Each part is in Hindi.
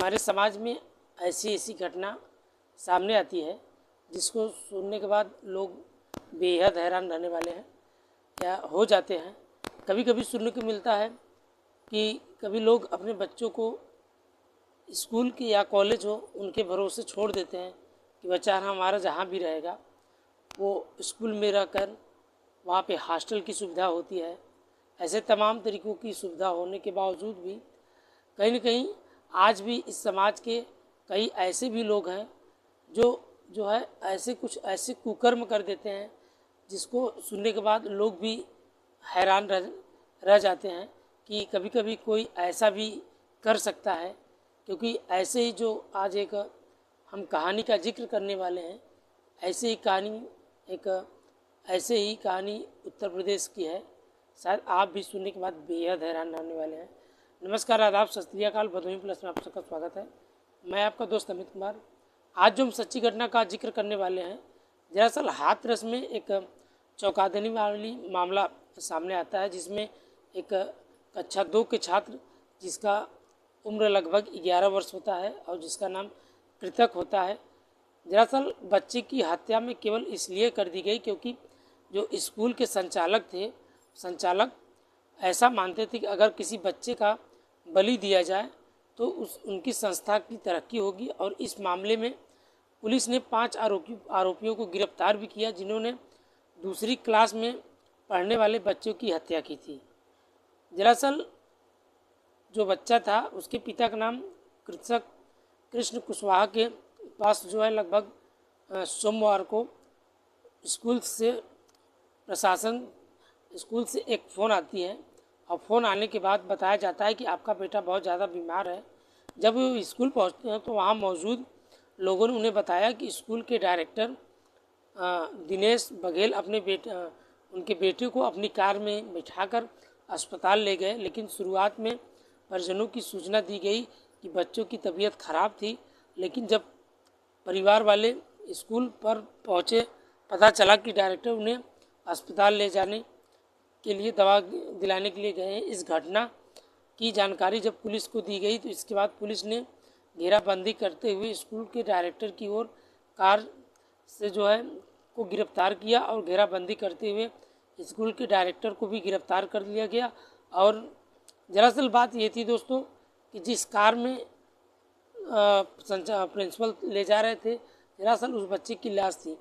हमारे समाज में ऐसी ऐसी घटना सामने आती है जिसको सुनने के बाद लोग बेहद हैरान रहने वाले हैं या हो जाते हैं। कभी कभी सुनने को मिलता है कि कभी लोग अपने बच्चों को स्कूल के या कॉलेज हो उनके भरोसे छोड़ देते हैं कि बच्चा हमारा जहाँ भी रहेगा वो स्कूल में रहकर वहाँ पे हॉस्टल की सुविधा होती है। ऐसे तमाम तरीक़ों की सुविधा होने के बावजूद भी कहीं न कहीं आज भी इस समाज के कई ऐसे भी लोग हैं जो है ऐसे कुकर्म कर देते हैं जिसको सुनने के बाद लोग भी हैरान रह जाते हैं कि कभी कभी कोई ऐसा भी कर सकता है। क्योंकि ऐसे ही जो आज एक हम कहानी का जिक्र करने वाले हैं, ऐसे ही कहानी उत्तर प्रदेश की है। शायद आप भी सुनने के बाद बेहद हैरान रहने वाले हैं। नमस्कार, आदाब, सत श्री अकाल, भदोही प्लस में आप सबका स्वागत है। मैं आपका दोस्त अमित कुमार। आज जो हम सच्ची घटना का जिक्र करने वाले हैं, दरअसल हाथरस में एक चौंका देने वाली मामला सामने आता है जिसमें एक कक्षा 2 के छात्र जिसका उम्र लगभग 11 वर्ष होता है और जिसका नाम कृतक होता है। दरअसल बच्चे की हत्या में केवल इसलिए कर दी गई क्योंकि जो स्कूल के संचालक ऐसा मानते थे कि अगर किसी बच्चे का बलि दिया जाए तो उनकी संस्था की तरक्की होगी। और इस मामले में पुलिस ने 5 आरोपियों को गिरफ्तार भी किया जिन्होंने दूसरी क्लास में पढ़ने वाले बच्चों की हत्या की थी। दरअसल जो बच्चा था उसके पिता का नाम कृष्ण कुशवाहा के पास जो है लगभग सोमवार को स्कूल से एक फ़ोन आती है और फ़ोन आने के बाद बताया जाता है कि आपका बेटा बहुत ज़्यादा बीमार है। जब वो स्कूल पहुंचते हैं तो वहां मौजूद लोगों ने उन्हें बताया कि स्कूल के डायरेक्टर दिनेश बघेल उनके बेटे को अपनी कार में बिठाकर अस्पताल ले गए। लेकिन शुरुआत में परिजनों की सूचना दी गई कि बच्चों की तबीयत खराब थी। लेकिन जब परिवार वाले स्कूल पर पहुंचे, पता चला कि डायरेक्टर उन्हें अस्पताल ले जाने के लिए दवा दिलाने के लिए गए हैं। इस घटना की जानकारी जब पुलिस को दी गई तो इसके बाद पुलिस ने घेराबंदी करते हुए स्कूल के डायरेक्टर की ओर कार से जो है को गिरफ्तार किया और घेराबंदी करते हुए स्कूल के डायरेक्टर को भी गिरफ्तार कर लिया गया। और दरअसल बात ये थी दोस्तों कि जिस कार में प्रिंसिपल ले जा रहे थे, दरअसल उस बच्चे की लाश थी।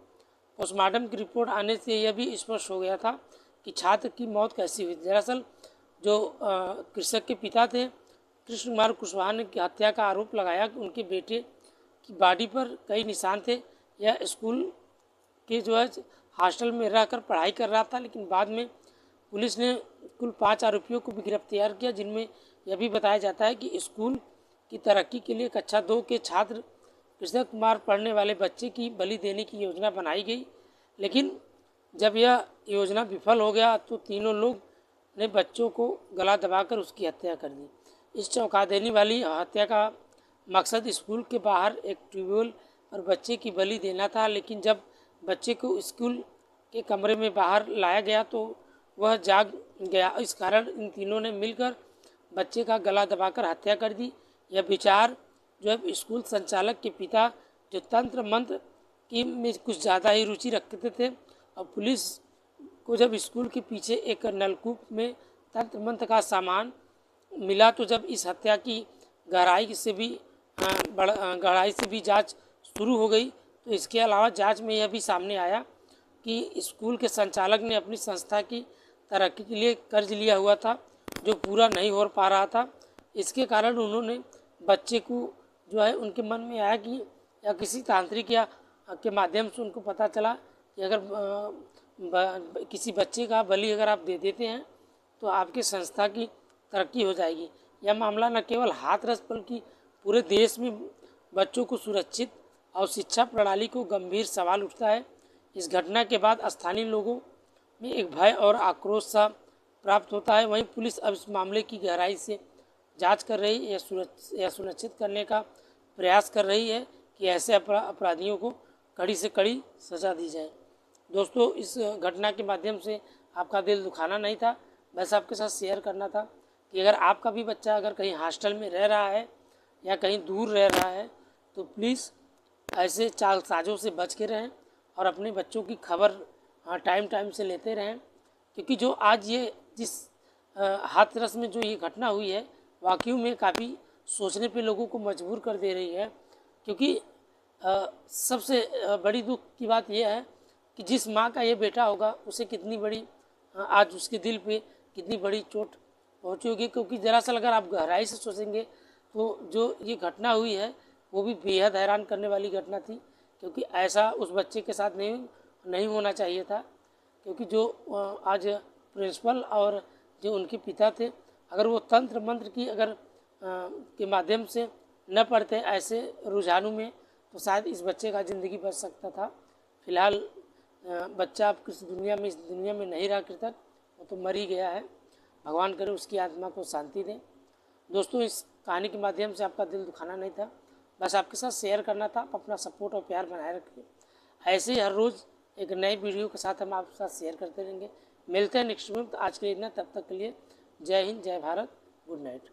पोस्टमार्टम की रिपोर्ट आने से यह भी स्पष्ट हो गया था कि छात्र की मौत कैसी हुई। दरअसल जो कृषक के पिता थे कृष्ण कुमार कुशवाहा ने हत्या का आरोप लगाया कि उनके बेटे की बॉडी पर कई निशान थे। यह स्कूल के जो है हॉस्टल में रहकर पढ़ाई कर रहा था। लेकिन बाद में पुलिस ने कुल 5 आरोपियों को भी गिरफ्तार किया जिनमें यह भी बताया जाता है कि स्कूल की तरक्की के लिए कक्षा 2 के छात्र कृष्ण कुमार पढ़ने वाले बच्चे की बलि देने की योजना बनाई गई। लेकिन जब यह योजना विफल हो गया तो तीनों लोग ने बच्चों को गला दबाकर उसकी हत्या कर दी। इस चौंका देने वाली हत्या का मकसद स्कूल के बाहर एक ट्यूबवेल पर बच्चे की बलि देना था। लेकिन जब बच्चे को स्कूल के कमरे में बाहर लाया गया तो वह जाग गया। इस कारण इन तीनों ने मिलकर बच्चे का गला दबाकर हत्या कर दी। यह विचार जो है स्कूल संचालक के पिता जो तंत्र मंत्र की में कुछ ज़्यादा ही रुचि रखते थे और पुलिस को जब स्कूल के पीछे एक नलकूप में तंत्र मंत्र का सामान मिला तो जब इस हत्या की गहराई से भी जांच शुरू हो गई तो इसके अलावा जांच में यह भी सामने आया कि स्कूल के संचालक ने अपनी संस्था की तरक्की के लिए कर्ज लिया हुआ था जो पूरा नहीं हो पा रहा था। इसके कारण उन्होंने बच्चे को जो है उनके मन में आया कि या किसी तांत्रिक या के माध्यम से उनको पता चला कि अगर किसी बच्चे का बलि अगर आप दे देते हैं तो आपकी संस्था की तरक्की हो जाएगी। यह मामला न केवल हाथरस बल्कि पूरे देश में बच्चों को सुरक्षित और शिक्षा प्रणाली को गंभीर सवाल उठता है। इस घटना के बाद स्थानीय लोगों में एक भय और आक्रोश सा प्राप्त होता है। वहीं पुलिस अब इस मामले की गहराई से जांच कर रही है, यह सुनिश्चित करने का प्रयास कर रही है कि ऐसे अपराधियों को कड़ी से कड़ी सज़ा दी जाए। दोस्तों, इस घटना के माध्यम से आपका दिल दुखाना नहीं था, बस आपके साथ शेयर करना था कि अगर आपका भी बच्चा अगर कहीं हॉस्टल में रह रहा है या कहीं दूर रह रहा है तो प्लीज़ ऐसे चालसाज़ों से बच के रहें और अपने बच्चों की खबर टाइम टाइम से लेते रहें, क्योंकि जो आज ये जिस हाथरस में जो ये घटना हुई है वाकई में काफ़ी सोचने पे लोगों को मजबूर कर दे रही है। क्योंकि सबसे बड़ी दुख की बात यह है कि जिस माँ का ये बेटा होगा उसे कितनी बड़ी आज उसके दिल पे कितनी बड़ी चोट पहुँची होगी। क्योंकि दरअसल अगर आप गहराई से सोचेंगे तो जो ये घटना हुई है वो भी बेहद हैरान करने वाली घटना थी, क्योंकि ऐसा उस बच्चे के साथ नहीं होना चाहिए था। क्योंकि जो आज प्रिंसिपल और जो उनके पिता थे, अगर वो तंत्र मंत्र की के माध्यम से न पढ़ते ऐसे रुझानों में तो शायद इस बच्चे का ज़िंदगी बच सकता था। फिलहाल बच्चा अब इस दुनिया में नहीं रहा कृतज्ञ, वो तो मर ही गया है। भगवान करे उसकी आत्मा को शांति दें। दोस्तों, इस कहानी के माध्यम से आपका दिल दुखाना नहीं था, बस आपके साथ शेयर करना था। आप अपना सपोर्ट और प्यार बनाए रखिए। ऐसे ही हर रोज़ एक नई वीडियो के साथ हम आपके साथ शेयर करते रहेंगे। मिलते हैं नेक्स्ट में। आज के लिए इतना, तब तक के लिए जय हिंद, जय भारत, गुड नाइट।